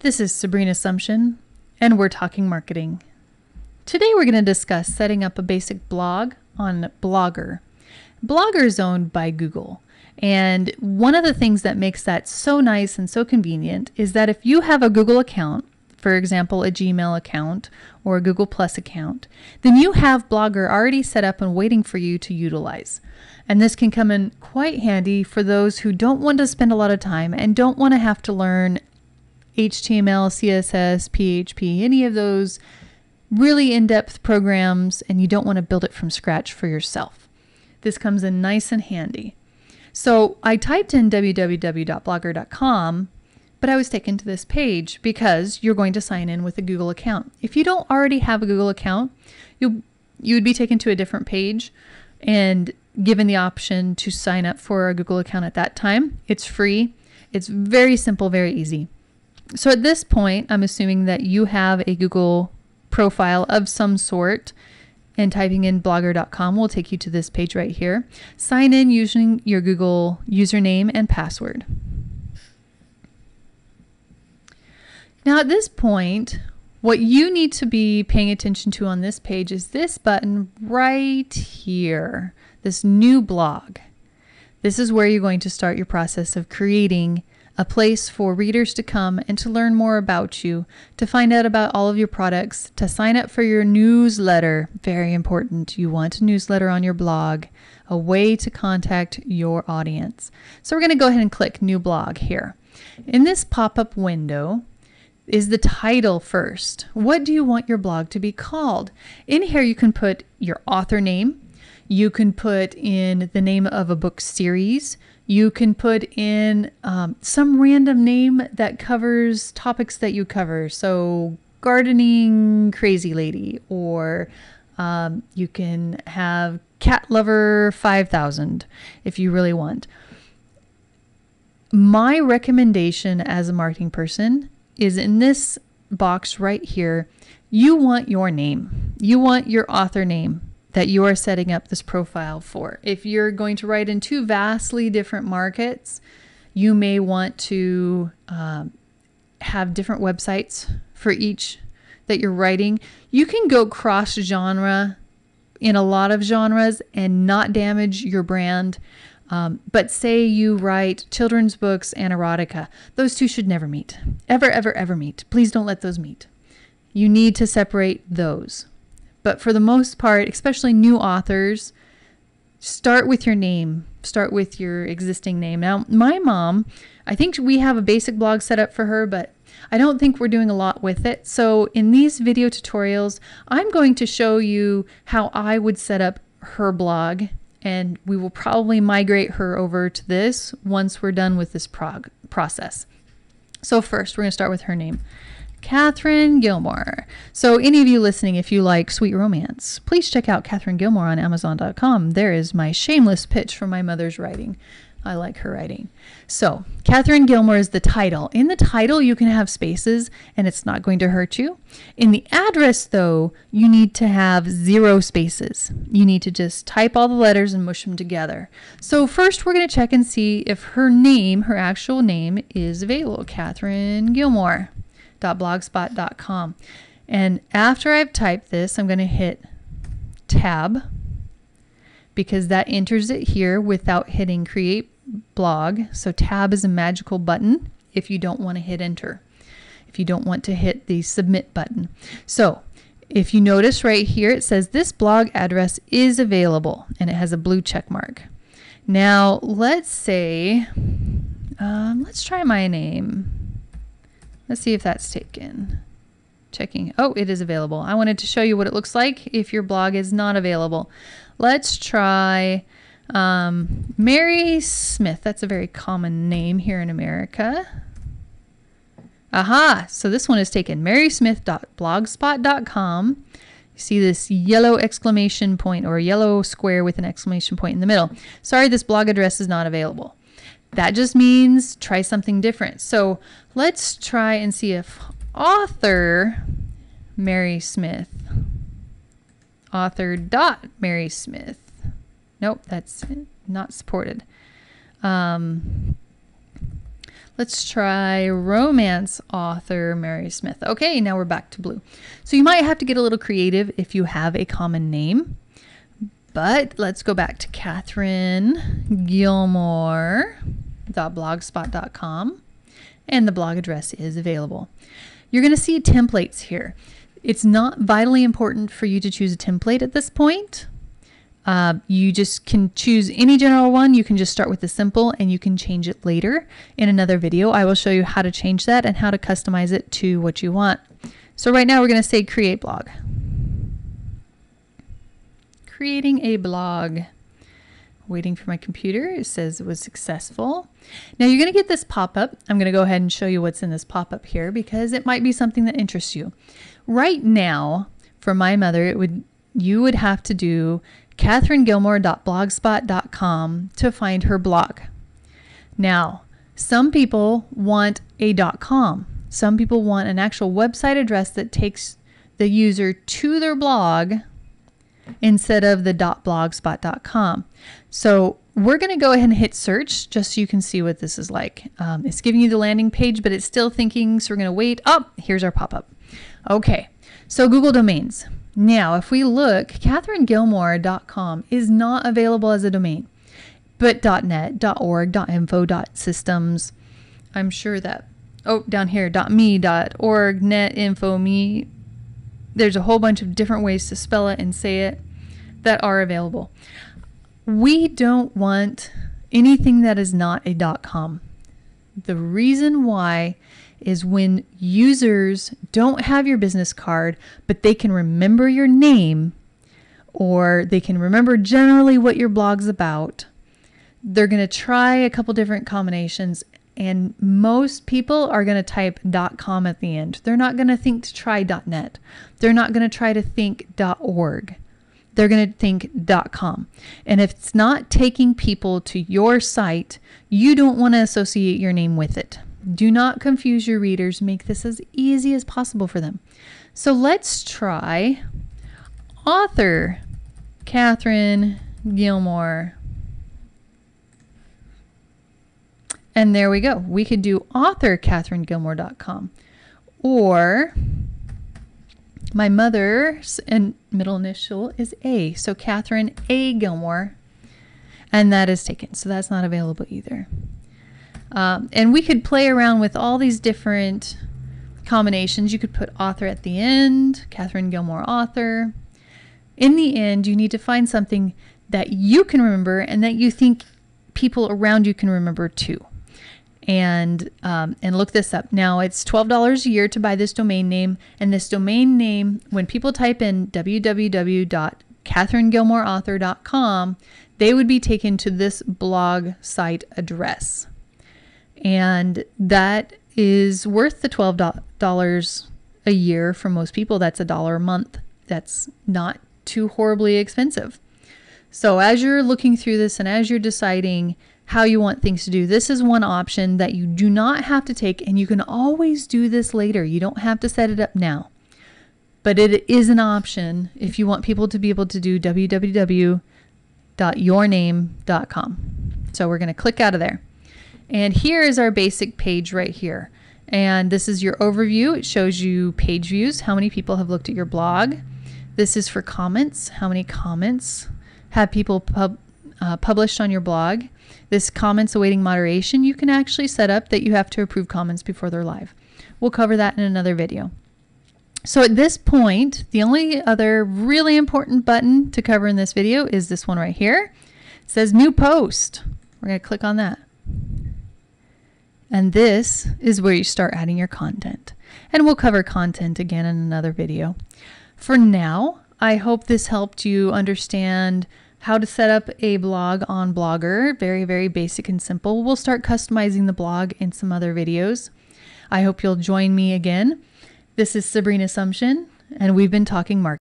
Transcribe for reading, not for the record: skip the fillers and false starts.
This is Sabrina Sumption, and we're talking marketing. Today we're going to discuss setting up a basic blog on Blogger. Blogger is owned by Google, and one of the things that makes that so nice and so convenient is that if you have a Google account, for example, a Gmail account or a Google Plus account, then you have Blogger already set up and waiting for you to utilize. And this can come in quite handy for those who don't want to spend a lot of time and don't want to have to learn HTML, CSS, PHP, any of those really in-depth programs, and you don't want to build it from scratch for yourself. This comes in nice and handy. So I typed in www.blogger.com, but I was taken to this page because you're going to sign in with a Google account. If you don't already have a Google account, you would be taken to a different page and given the option to sign up for a Google account at that time. It's free. It's very simple, very easy. So at this point, I'm assuming that you have a Google profile of some sort, and typing in blogger.com will take you to this page right here. Sign in using your Google username and password. Now at this point, what you need to be paying attention to on this page is this button right here, this new blog. This is where you're going to start your process of creating a place for readers to come and to learn more about you, to find out about all of your products, to sign up for your newsletter. Very important. You want a newsletter on your blog, a way to contact your audience. So we're going to go ahead and click New Blog here. In this pop-up window is the title first. What do you want your blog to be called? In here you can put your author name. You can put in the name of a book series. You can put in some random name that covers topics that you cover. So gardening crazy lady, or you can have cat lover 5000 if you really want. My recommendation as a marketing person is in this box right here. You want your name. You want your author name that you are setting up this profile for. If you're going to write in two vastly different markets, you may want to have different websites for each that you're writing. You can go cross-genre in a lot of genres and not damage your brand. But say you write children's books and erotica. Those two should never meet. Ever, ever, ever meet. Please don't let those meet. You need to separate those. But for the most part, especially new authors, start with your name. Start with your existing name. Now, my mom, I think we have a basic blog set up for her, but I don't think we're doing a lot with it. So in these video tutorials, I'm going to show you how I would set up her blog, and we will probably migrate her over to this once we're done with this process. So first, we're going to start with her name. Katherine Gilmore. So any of you listening, if you like sweet romance, please check out Katherine Gilmore on Amazon.com. There is my shameless pitch for my mother's writing. I like her writing. So Katherine Gilmore is the title. In the title, you can have spaces and it's not going to hurt you. In the address, though, you need to have 0 spaces. You need to just type all the letters and mush them together. So first, we're going to check and see if her name, her actual name, is available. Katherine Gilmore. .blogspot.com. And after I've typed this, I'm going to hit tab because that enters it here without hitting create blog. So tab is a magical button if you don't want to hit enter, if you don't want to hit the submit button. So if you notice right here, it says this blog address is available and it has a blue check mark. Now let's say, let's try my name. Let's see if that's taken. Checking. Oh, it is available. I wanted to show you what it looks like if your blog is not available. Let's try Mary Smith. That's a very common name here in America. Aha! So this one is taken. marysmith.blogspot.com. You see this yellow exclamation point or yellow square with an exclamation point in the middle. Sorry, this blog address is not available. That just means try something different. So let's try and see if author Mary Smith, author.Mary Smith. Nope, that's not supported. Let's try romance author Mary Smith. Okay, now we're back to blue. So you might have to get a little creative if you have a common name. But let's go back to katherinegilmore.blogspot.com, and the blog address is available. You're going to see templates here. It's not vitally important for you to choose a template at this point. You just can choose any general one. You can just start with the simple and you can change it later. In another video, I will show you how to change that and how to customize it to what you want. So right now we're going to say create blog. Creating a blog. Waiting for my computer. It says it was successful. Now you're going to get this pop-up. I'm going to go ahead and show you what's in this pop-up here because it might be something that interests you. Right now, for my mother, you would have to do katherinegilmore.blogspot.com to find her blog. Now, some people want a .com. Some people want an actual website address that takes the user to their blog instead of the .blogspot.com. So we're going to go ahead and hit search just so you can see what this is like. It's giving you the landing page, but it's still thinking, so we're going to wait. Oh, here's our pop-up. Okay, so Google Domains. Now, if we look, katherinegilmore.com is not available as a domain, but .net, .org, .info, .systems, I'm sure that, oh, down here, .me, .org, .net, .info, .me, there's a whole bunch of different ways to spell it and say it that are available. We don't want anything that is not a .com. The reason why is when users don't have your business card, but they can remember your name or they can remember generally what your blog's about, they're going to try a couple different combinations, and most people are going to type .com at the end. They're not going to think to try .net. They're not going to try to think .org. They're going to think .com. And if it's not taking people to your site, you don't want to associate your name with it. Do not confuse your readers. Make this as easy as possible for them. So let's try author Katherine Gilmore. And there we go. We could do author katherinegilmore.com, or my mother's middle initial is A, so Katherine A. Gilmore, and that is taken. So that's not available either. And we could play around with all these different combinations. You could put author at the end, Katherine Gilmore author. In the end, you need to find something that you can remember and that you think people around you can remember too. And look this up. Now it's $12 a year to buy this domain name, and this domain name, when people type in www.katherinegilmoreauthor.com, they would be taken to this blog site address. And that is worth the $12 a year for most people. That's $1 a month. That's not too horribly expensive. So as you're looking through this and as you're deciding how you want things to do, this is one option that you do not have to take, and you can always do this later. You don't have to set it up now. But it is an option if you want people to be able to do www.yourname.com. So we're going to click out of there. And here is our basic page right here. And this is your overview. It shows you page views, how many people have looked at your blog. This is for comments, how many comments have people published on your blog. This comments awaiting moderation, you can actually set up that you have to approve comments before they're live. We'll cover that in another video. So at this point, the only other really important button to cover in this video is this one right here. It says new post. We're going to click on that. And this is where you start adding your content. And we'll cover content again in another video. For now, I hope this helped you understand how to set up a blog on Blogger. Very, very basic and simple. We'll start customizing the blog in some other videos. I hope you'll join me again. This is Sabrina Sumption, and we've been talking marketing.